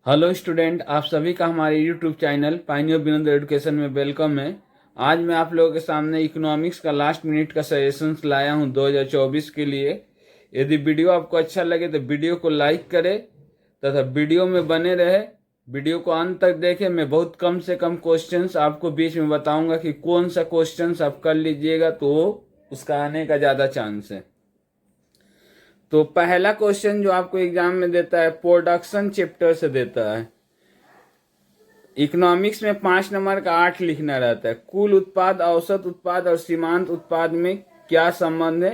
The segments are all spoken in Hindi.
हेलो स्टूडेंट, आप सभी का हमारे यूट्यूब चैनल पाइनियर बिनंद एजुकेशन में वेलकम है। आज मैं आप लोगों के सामने इकोनॉमिक्स का लास्ट मिनट का सजेशंस लाया हूं 2024 के लिए। यदि वीडियो आपको अच्छा लगे तो वीडियो को लाइक करें तथा वीडियो में बने रहे। वीडियो को अंत तक देखें। मैं बहुत कम से कम क्वेश्चंस आपको बीच में बताऊंगा कि कौन सा क्वेश्चंस आप कर लीजिएगा तो उसका आने का ज़्यादा चांस है। तो पहला क्वेश्चन जो आपको एग्जाम में देता है प्रोडक्शन चैप्टर से देता है। इकोनॉमिक्स में 5 नंबर का 8 लिखना रहता है। कुल उत्पाद, औसत उत्पाद और सीमांत उत्पाद में क्या संबंध है?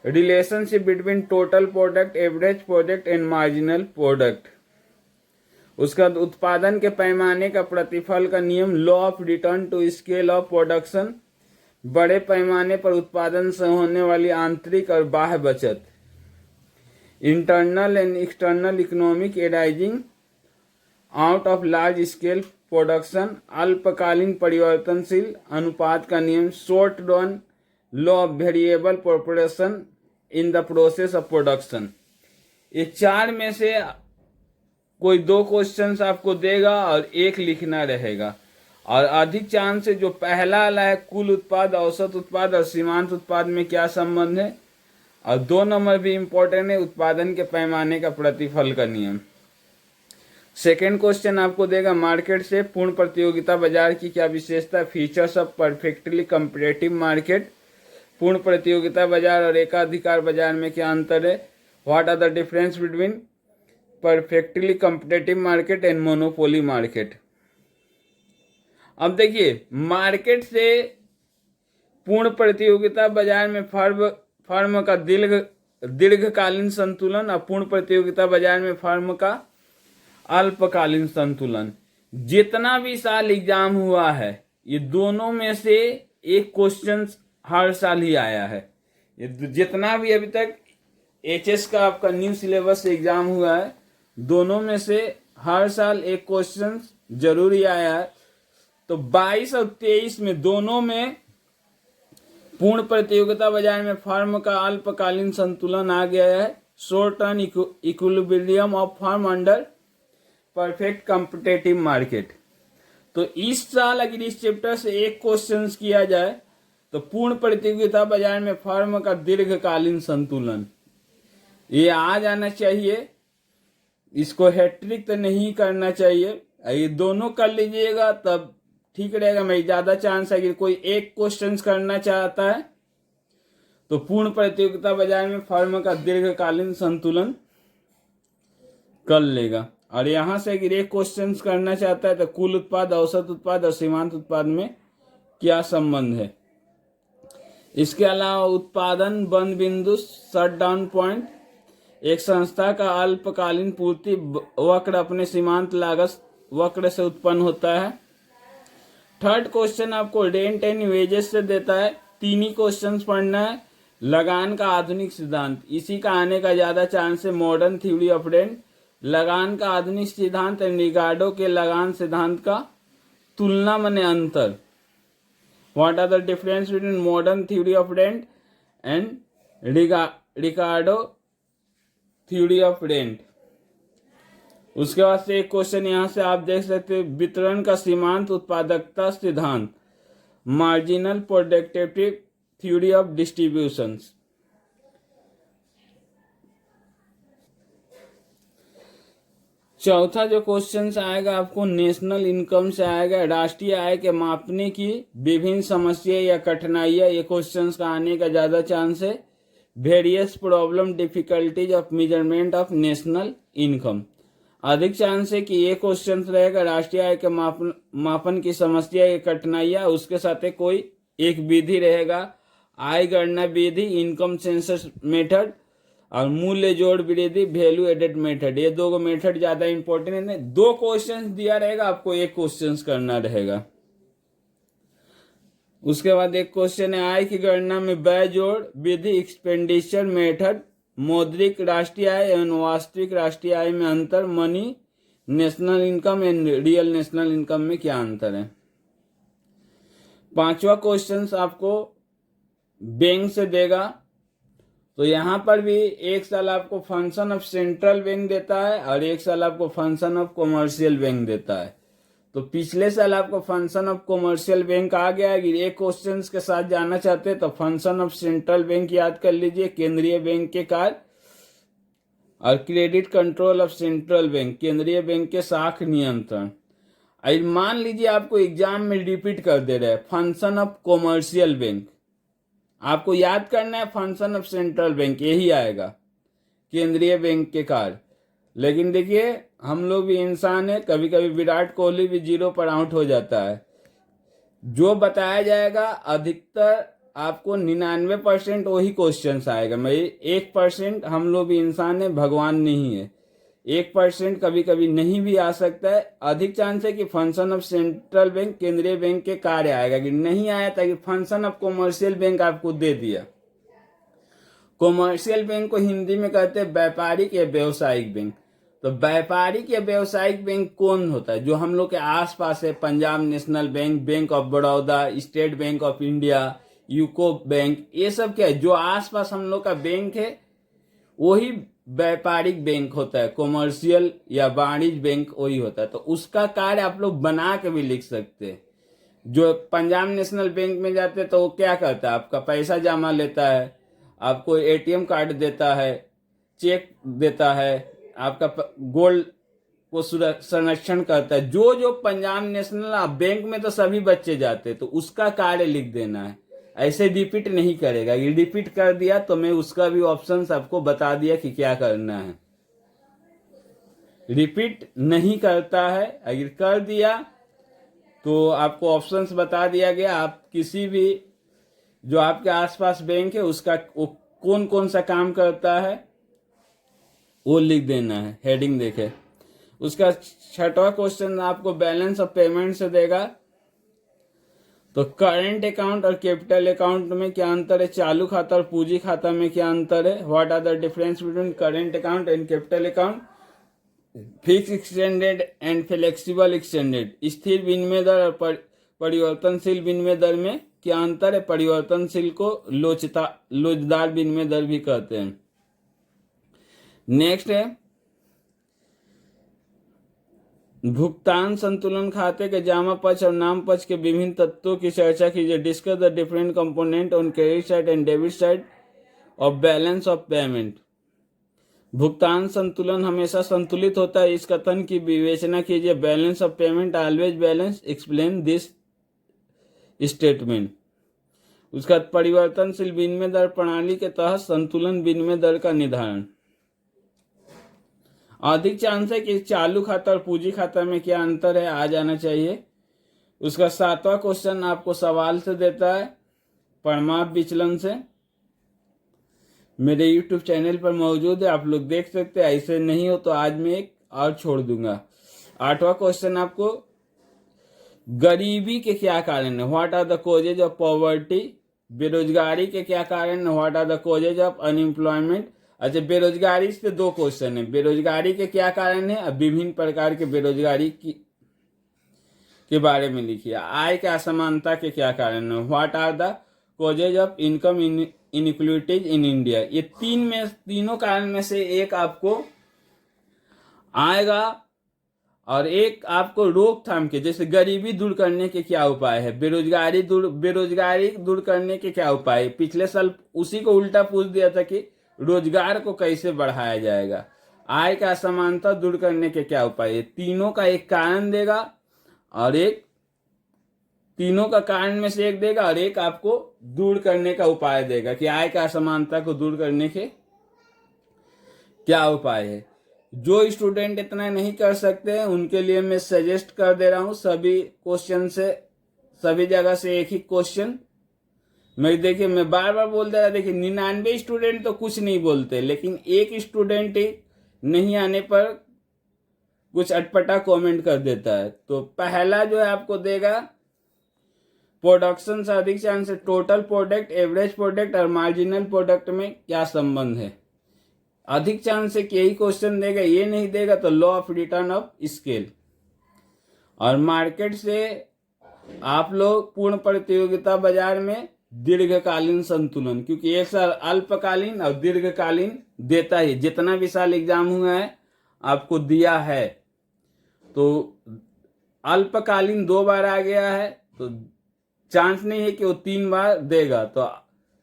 Relationship between total product, average product and marginal product. उसका उत्पादन के पैमाने का प्रतिफल का नियम, law of return to scale of production. बड़े पैमाने पर उत्पादन से होने वाली आंतरिक और बाह्य बचत। Internal and external economic arising out of large scale production. अल्पकालीन परिवर्तनशील अनुपात का नियम, short run law of variable proportion in the process of production. ये चार में से कोई दो क्वेश्चंस आपको देगा और एक लिखना रहेगा। और अधिक चांस है जो पहला वाला है, कुल उत्पाद, औसत उत्पाद और सीमांत उत्पाद में क्या संबंध है। और 2 नंबर भी इंपॉर्टेंट है, उत्पादन के पैमाने का प्रतिफल का नियम। सेकेंड क्वेश्चन आपको देगा मार्केट से पूर्ण प्रतियोगिता बाजार की क्या विशेषता, features of perfectly competitive market. पूर्ण प्रतियोगिता बाजार और एकाधिकार बाजार में क्या अंतर है? What are the difference between perfectly competitive market and monopoly market. अब देखिए, मार्केट से पूर्ण प्रतियोगिता बाजार में फर्म का दीर्घकालीन संतुलन और पूर्ण प्रतियोगिता बाजार में फर्म का अल्पकालीन संतुलन। जितना भी साल एग्जाम हुआ है ये दोनों में से एक क्वेश्चन हर साल ही आया है। ये जितना भी अभी तक एचएस का आपका न्यू सिलेबस एग्जाम हुआ है, दोनों में से हर साल एक क्वेश्चन जरूर ही आया है। तो 22 और 23 में दोनों में पूर्ण प्रतियोगिता बाजार में फर्म का अल्पकालीन संतुलन आ गया है। Short term equilibrium of firm under perfect competitive market. तो इस साल अगर इस चैप्टर से एक क्वेश्चन किया जाए तो पूर्ण प्रतियोगिता बाजार में फर्म का दीर्घकालीन संतुलन ये आ जाना चाहिए। इसको हैट्रिक तो नहीं करना चाहिए, ये दोनों कर लीजिएगा तब ठीक रहेगा। मैं ज्यादा चांस है कि कोई एक क्वेश्चन करना चाहता है तो पूर्ण प्रतियोगिता बाजार में फर्म का दीर्घकालीन संतुलन कर लेगा। और यहां से अगर एक क्वेश्चन करना चाहता है तो कुल उत्पाद, औसत उत्पाद और सीमांत उत्पाद में क्या संबंध है। इसके अलावा उत्पादन बंद बिंदु, शट डाउन पॉइंट। एक संस्था का अल्पकालीन पूर्ति वक्र अपने सीमांत लागत वक्र से उत्पन्न होता है। थर्ड क्वेश्चन आपको रेंट एंड वेजेस से देता है। 3 ही क्वेश्चन पढ़ना है। लगान का आधुनिक सिद्धांत, इसी का आने का ज्यादा चांस है। मॉडर्न थ्योरी ऑफ रेंट, लगान का आधुनिक सिद्धांत एंड रिगार्डो के लगान सिद्धांत का तुलना माने अंतर। What are the difference between modern theory of rent and Ricardo theory of rent. उसके बाद से एक क्वेश्चन यहां से आप देख सकते हैं, वितरण का सीमांत उत्पादकता सिद्धांत, marginal productivity theory of distributions. चौथा जो क्वेश्चन आएगा आपको नेशनल इनकम से आएगा। राष्ट्रीय आय के मापने की विभिन्न समस्या या कठिनाइयां, ये क्वेश्चन का आने का ज्यादा चांस है। Various problem difficulties of measurement of national income, अधिक चांस है कि ये क्वेश्चन रहेगा राष्ट्रीय आय के मापन की समस्या या कठिनाइयां। उसके साथ कोई एक विधि रहेगा, आय गणना विधि, इनकम सेंसस मेथड और मूल्य जोड़ विधि, वैल्यू एडेड मेथड। ये 2 मेथड ज्यादा इंपॉर्टेंट है। 2 क्वेश्चन दिया रहेगा, आपको एक क्वेश्चन करना रहेगा। उसके बाद एक क्वेश्चन है आय की गणना में व्यय जोड़ विधि, एक्सपेंडिचर मेथड, मौद्रिक राष्ट्रीय आय एवं वास्तविक राष्ट्रीय आय में अंतर, money national income and real national income में क्या अंतर है। 5वां क्वेश्चन आपको बैंक से देगा, तो यहाँ पर भी एक साल आपको फंक्शन ऑफ सेंट्रल बैंक देता है और एक साल आपको फंक्शन ऑफ कॉमर्शियल बैंक देता है। तो पिछले साल आपको फंक्शन ऑफ कॉमर्शियल बैंक आ गया। अगर एक क्वेश्चंस के साथ जाना चाहते हैं तो फंक्शन ऑफ सेंट्रल बैंक याद कर लीजिए, केंद्रीय बैंक के कार्य, और credit control of central bank, केंद्रीय बैंक के साख नियंत्रण। अब मान लीजिए आपको एग्जाम में रिपीट कर दे रहे हैं फंक्शन ऑफ कॉमर्शियल बैंक, आपको याद करना है फंक्शन ऑफ सेंट्रल बैंक, यही आएगा केंद्रीय बैंक के कार्य। लेकिन देखिए हम लोग भी इंसान है, कभी कभी विराट कोहली भी 0 पर आउट हो जाता है। जो बताया जाएगा अधिकतर आपको 99% वही क्वेश्चन आएगा। मैं 1% हम लोग भी इंसान है, भगवान नहीं है, 1% कभी कभी नहीं भी आ सकता है। अधिक चांस है कि फंक्शन ऑफ सेंट्रल बैंक, केंद्रीय बैंक के कार्य आएगा। कि नहीं आया था कि फंक्शन ऑफ कॉमर्शियल बैंक आपको दे दिया। कॉमर्शियल बैंक को हिंदी में कहते हैं व्यापारिक या व्यवसायिक बैंक। तो व्यापारिक या व्यवसायिक बैंक कौन होता है? जो हम लोग के आसपास है, Punjab national bank, bank of Baroda, state bank of India, UCO bank, ये सब क्या है? जो आसपास हम लोग का बैंक है वही व्यापारिक बैंक होता है। कॉमर्शियल या वाणिज्य बैंक वही होता है। तो उसका कार्य आप लोग बना के भी लिख सकते हैं। जो पंजाब नेशनल बैंक में जाते हैं तो वो क्या करता है? आपका पैसा जमा लेता है, आपको एटीएम कार्ड देता है, चेक देता है, आपका गोल्ड को संरक्षण करता है। जो जो पंजाब नेशनल बैंक में तो सभी बच्चे जाते हैं, तो उसका कार्य लिख देना है। ऐसे रिपीट नहीं करेगा। ये रिपीट कर दिया तो मैं उसका भी ऑप्शंस आपको बता दिया कि क्या करना है। रिपीट नहीं करता है, अगर कर दिया तो आपको ऑप्शंस बता दिया गया। आप किसी भी जो आपके आसपास बैंक है उसका कौन कौन सा काम करता है वो लिख देना है, हेडिंग देखे। उसका 6वां क्वेश्चन आपको बैलेंस ऑफ पेमेंट से देगा। तो करंट अकाउंट और कैपिटल अकाउंट में क्या अंतर है? चालू खाता और पूंजी खाता में क्या अंतर है? What are the difference between current account and capital account? Fix extended and flexible extended, स्थिर विनिमय दर और परिवर्तनशील विनिमय दर में क्या अंतर है? परिवर्तनशील को लोचदार विनिमय दर भी कहते हैं। नेक्स्ट है भुगतान संतुलन खाते के जमा पक्ष और नाम पक्ष के विभिन्न तत्वों की चर्चा कीजिए। Discuss the different component on credit side and debit side of balance of payment. भुगतान संतुलन हमेशा संतुलित होता है, इस कथन की विवेचना कीजिए। Balance of payment always balance, explain this statement. उसका परिवर्तनशील विनिमय दर प्रणाली के तहत संतुलन विनिमय दर का निर्धारण। अधिक चांस है कि चालू खाता और पूंजी खाता में क्या अंतर है, आ जाना चाहिए। उसका 7वां क्वेश्चन आपको सवाल से देता है, परिमाप विचलन से। मेरे YouTube चैनल पर मौजूद है, आप लोग देख सकते हैं। ऐसे नहीं हो तो आज मैं एक और छोड़ दूंगा। 8वां क्वेश्चन आपको गरीबी के क्या कारण है? What are the causes of poverty. बेरोजगारी के क्या कारण है? What are the causes of unemployment. अच्छा, बेरोजगारी से 2 क्वेश्चन है। बेरोजगारी के क्या कारण है, अब विभिन्न प्रकार के बेरोजगारी के बारे में लिखिए। आय के असमानता के क्या कारण है? What are the causes of income inequalities in India. ये तीनों कारण में से एक आपको आएगा और एक आपको रोकथाम के, जैसे गरीबी दूर करने के क्या उपाय है, बेरोजगारी दूर करने के क्या उपाय है। पिछले साल उसी को उल्टा पूछ दिया था कि रोजगार को कैसे बढ़ाया जाएगा। आय का असमानता दूर करने के क्या उपाय है। तीनों का एक कारण देगा और एक, तीनों का कारण में से एक देगा और एक आपको दूर करने का उपाय देगा कि आय का असमानता को दूर करने के क्या उपाय है। जो स्टूडेंट इतना नहीं कर सकते हैं उनके लिए मैं सजेस्ट कर दे रहा हूं, सभी क्वेश्चन से, सभी जगह से एक ही क्वेश्चन। मैं देखिए, मैं बार बार बोल दे रहा, देखिए 99 स्टूडेंट तो कुछ नहीं बोलते, लेकिन एक स्टूडेंट नहीं आने पर कुछ अटपटा कमेंट कर देता है। तो पहला जो है आपको देगा प्रोडक्शन से अधिक चांस है टोटल प्रोडक्ट, एवरेज प्रोडक्ट और मार्जिनल प्रोडक्ट में क्या संबंध है। अधिक चांस है कि यही क्वेश्चन देगा, ये नहीं देगा तो law of return of scale. और मार्केट से आप लोग पूर्ण प्रतियोगिता बाजार में दीर्घकालीन संतुलन, क्योंकि एक साल अल्पकालीन और दीर्घकालीन देता ही, जितना भी साल एग्जाम हुआ है आपको दिया है, तो अल्पकालीन 2 बार आ गया है तो चांस नहीं है कि वो 3 बार देगा। तो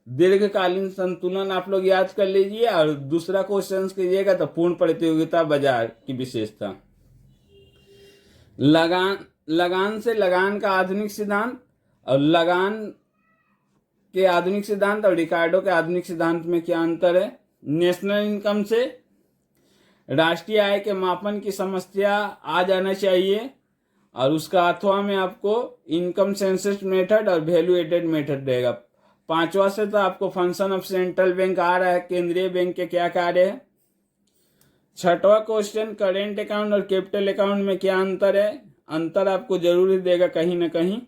दीर्घकालीन संतुलन आप लोग याद कर लीजिए। और दूसरा क्वेश्चन कीजिएगा तो पूर्ण प्रतियोगिता बाजार की विशेषता, लगान से लगान का आधुनिक सिद्धांत, और लगान के आधुनिक सिद्धांत और रिकार्डो के आधुनिक सिद्धांत में क्या अंतर है। नेशनल इनकम से राष्ट्रीय आय के मापन की समस्या आ जाना चाहिए, और उसका अथवा में आपको इनकम सेंसस मेथड और वैल्यू एडेड मेथड रहेगा। 5वां से तो आपको फंक्शन ऑफ सेंट्रल बैंक आ रहा है, केंद्रीय बैंक के क्या कार्य है। 6वां क्वेश्चन करेंट अकाउंट और कैपिटल अकाउंट में क्या अंतर है, अंतर आपको जरूर ही देगा कहीं ना कहीं।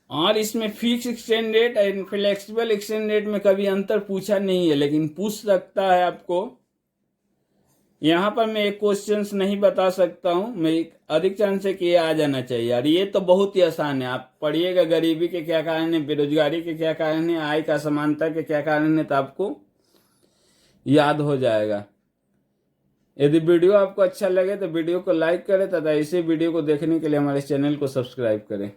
और इसमें fix exchange rate and flexible exchange rate में कभी अंतर पूछा नहीं है, लेकिन पूछ सकता है आपको। यहाँ पर मैं एक क्वेश्चन नहीं बता सकता हूँ, मैं अधिक चांस है कि ये आ जाना चाहिए। और ये तो बहुत ही आसान है, आप पढ़िएगा गरीबी के क्या कारण है, बेरोजगारी के क्या कारण है, आय का असमानता के क्या कारण है, तो आपको याद हो जाएगा। यदि वीडियो आपको अच्छा लगे तो वीडियो को लाइक करें तथा इसे वीडियो को देखने के लिए हमारे चैनल को सब्सक्राइब करें।